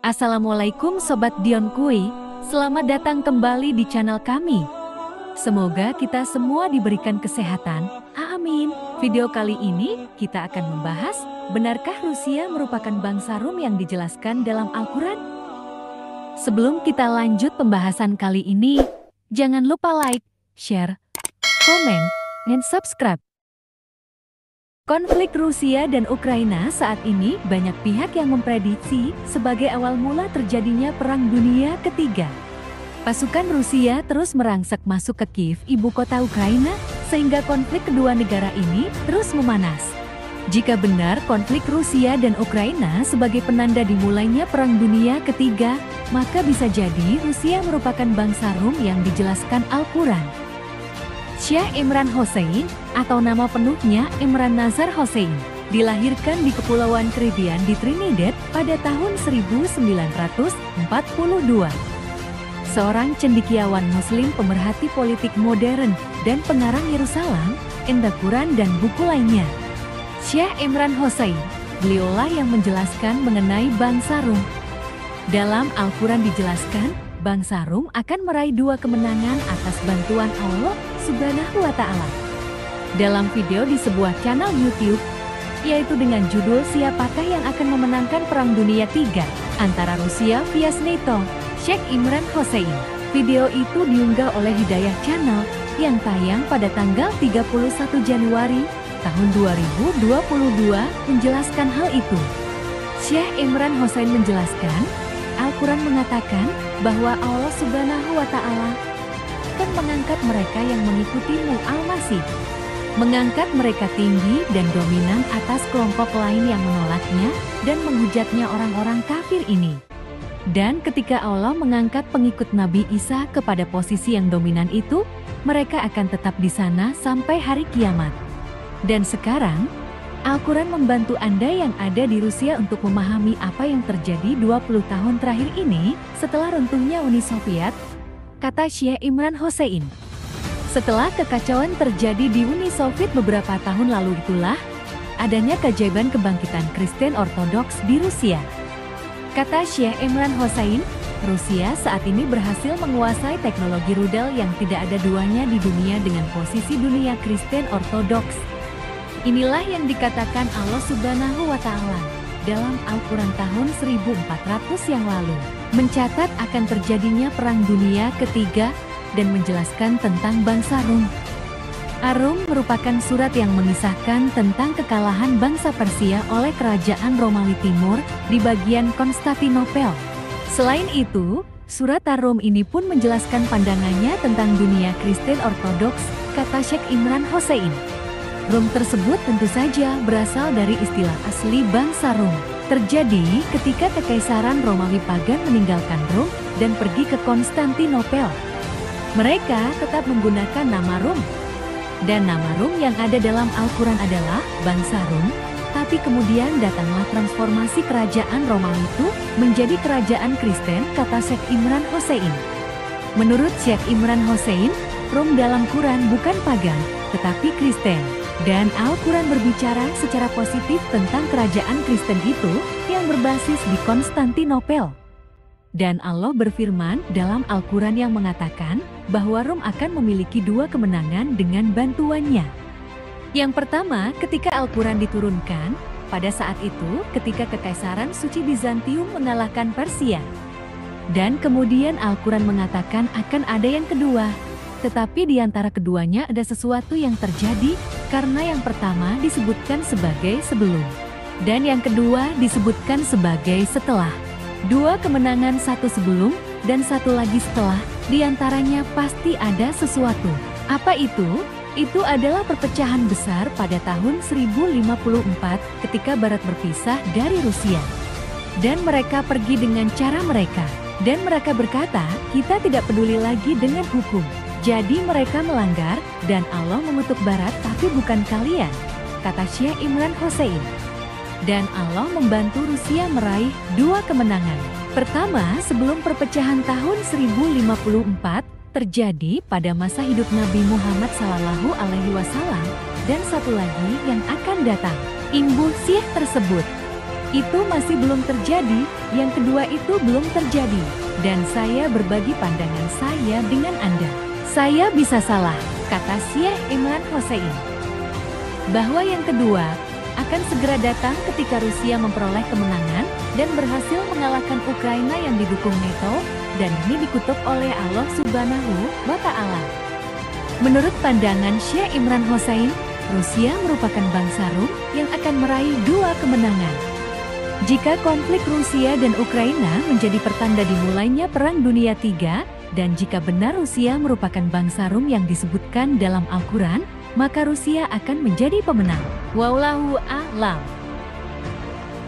Assalamualaikum Sobat Dion Kui, selamat datang kembali di channel kami. Semoga kita semua diberikan kesehatan, amin. Video kali ini kita akan membahas, benarkah Rusia merupakan bangsa Rum yang dijelaskan dalam Al-Quran? Sebelum kita lanjut pembahasan kali ini, jangan lupa like, share, komen, dan subscribe. Konflik Rusia dan Ukraina saat ini banyak pihak yang memprediksi sebagai awal mula terjadinya Perang Dunia Ketiga. Pasukan Rusia terus merangsek masuk ke Kiev, ibu kota Ukraina, sehingga konflik kedua negara ini terus memanas. Jika benar konflik Rusia dan Ukraina sebagai penanda dimulainya Perang Dunia Ketiga, maka bisa jadi Rusia merupakan bangsa Rum yang dijelaskan Al-Quran. Syah Imran Hossein, atau nama penuhnya Imran Nazar Hossein, dilahirkan di Kepulauan Caribbean di Trinidad pada tahun 1942. Seorang cendekiawan Muslim pemerhati politik modern dan pengarang Yerusalem, Quran dan buku lainnya. Syah Imran Hossein, beliaulah yang menjelaskan mengenai bangsa Rum. Dalam Al-Quran dijelaskan, bangsa Rum akan meraih 2 kemenangan atas bantuan Allah Subhanahu wa Ta'ala. Dalam video di sebuah channel YouTube, yaitu dengan judul "Siapakah yang akan memenangkan Perang Dunia III antara Rusia vs NATO, Syekh Imran Hossein." Video itu diunggah oleh Hidayah Channel yang tayang pada tanggal 31 Januari tahun 2022 menjelaskan hal itu. Syekh Imran Hossein menjelaskan, Al-Quran mengatakan bahwa Allah Subhanahu wa Ta'ala akan mengangkat mereka yang mengikutimu Al-Masih, mengangkat mereka tinggi dan dominan atas kelompok lain yang menolaknya dan menghujatnya orang-orang kafir ini. Dan ketika Allah mengangkat pengikut Nabi Isa kepada posisi yang dominan itu, mereka akan tetap di sana sampai hari kiamat. Dan sekarang, Al-Quran membantu Anda yang ada di Rusia untuk memahami apa yang terjadi 20 tahun terakhir ini setelah runtuhnya Uni Soviet, kata Syekh Imran Hossein. Setelah kekacauan terjadi di Uni Soviet beberapa tahun lalu itulah, adanya keajaiban kebangkitan Kristen Ortodoks di Rusia. Kata Syekh Imran Hossein, Rusia saat ini berhasil menguasai teknologi rudal yang tidak ada duanya di dunia dengan posisi dunia Kristen Ortodoks. Inilah yang dikatakan Allah Subhanahu wa Ta'ala dalam Al-Quran tahun 1400 yang lalu, mencatat akan terjadinya Perang Dunia Ketiga dan menjelaskan tentang bangsa Rum. Ar-Rum merupakan surat yang mengisahkan tentang kekalahan bangsa Persia oleh kerajaan Romawi Timur di bagian Konstantinopel. Selain itu, surat Ar-Rum ini pun menjelaskan pandangannya tentang dunia Kristen Ortodoks, kata Syekh Imran Hossein. Rum tersebut tentu saja berasal dari istilah asli bangsa Rum. Terjadi ketika Kekaisaran Romawi Pagan meninggalkan Rum dan pergi ke Konstantinopel. Mereka tetap menggunakan nama Rum. Dan nama Rum yang ada dalam Al-Quran adalah bangsa Rum, tapi kemudian datanglah transformasi kerajaan Romawi itu menjadi kerajaan Kristen, kata Syekh Imran Hossein. Menurut Syekh Imran Hossein, Rum dalam Quran bukan pagan, tetapi Kristen. Dan Al-Quran berbicara secara positif tentang kerajaan Kristen itu yang berbasis di Konstantinopel. Dan Allah berfirman dalam Al-Quran yang mengatakan bahwa Rum akan memiliki 2 kemenangan dengan bantuannya. Yang pertama, ketika Al-Quran diturunkan, pada saat itu ketika Kekaisaran Suci Bizantium mengalahkan Persia. Dan kemudian Al-Quran mengatakan akan ada yang kedua. Tetapi di antara keduanya ada sesuatu yang terjadi karena yang pertama disebutkan sebagai sebelum dan yang kedua disebutkan sebagai setelah. 2 kemenangan, satu sebelum dan satu lagi setelah, di antaranya pasti ada sesuatu. Apa itu? Itu adalah perpecahan besar pada tahun 1054 ketika Barat berpisah dari Rusia. Dan mereka pergi dengan cara mereka. Dan mereka berkata, kita tidak peduli lagi dengan hukum. Jadi mereka melanggar, dan Allah mengutuk Barat tapi bukan kalian, kata Syekh Imran Hossein. Dan Allah membantu Rusia meraih 2 kemenangan. Pertama, sebelum perpecahan tahun 1054, terjadi pada masa hidup Nabi Muhammad SAW, dan satu lagi yang akan datang, imbuh Syekh tersebut. Itu masih belum terjadi, yang kedua itu belum terjadi, dan saya berbagi pandangan saya dengan Anda. Saya bisa salah, kata Syekh Imran Hossein. Bahwa yang kedua akan segera datang ketika Rusia memperoleh kemenangan dan berhasil mengalahkan Ukraina yang didukung NATO, dan ini dikutuk oleh Allah Subhanahu wa Ta'ala. Menurut pandangan Syekh Imran Hossein, Rusia merupakan bangsa Rum yang akan meraih 2 kemenangan. Jika konflik Rusia dan Ukraina menjadi pertanda dimulainya Perang Dunia III, dan jika benar Rusia merupakan bangsa Rum yang disebutkan dalam Al-Quran, maka Rusia akan menjadi pemenang. Wallahu a'lam.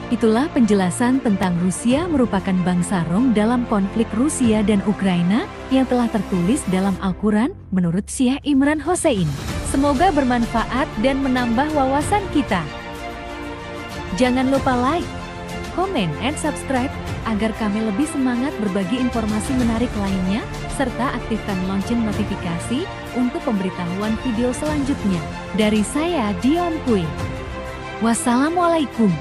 Itulah penjelasan tentang Rusia merupakan bangsa Rom dalam konflik Rusia dan Ukraina yang telah tertulis dalam Al-Quran menurut Syekh Imran Hossein. Semoga bermanfaat dan menambah wawasan kita. Jangan lupa like, komen, and subscribe agar kami lebih semangat berbagi informasi menarik lainnya, serta aktifkan lonceng notifikasi untuk pemberitahuan video selanjutnya. Dari saya, Dion Kui. Wassalamualaikum.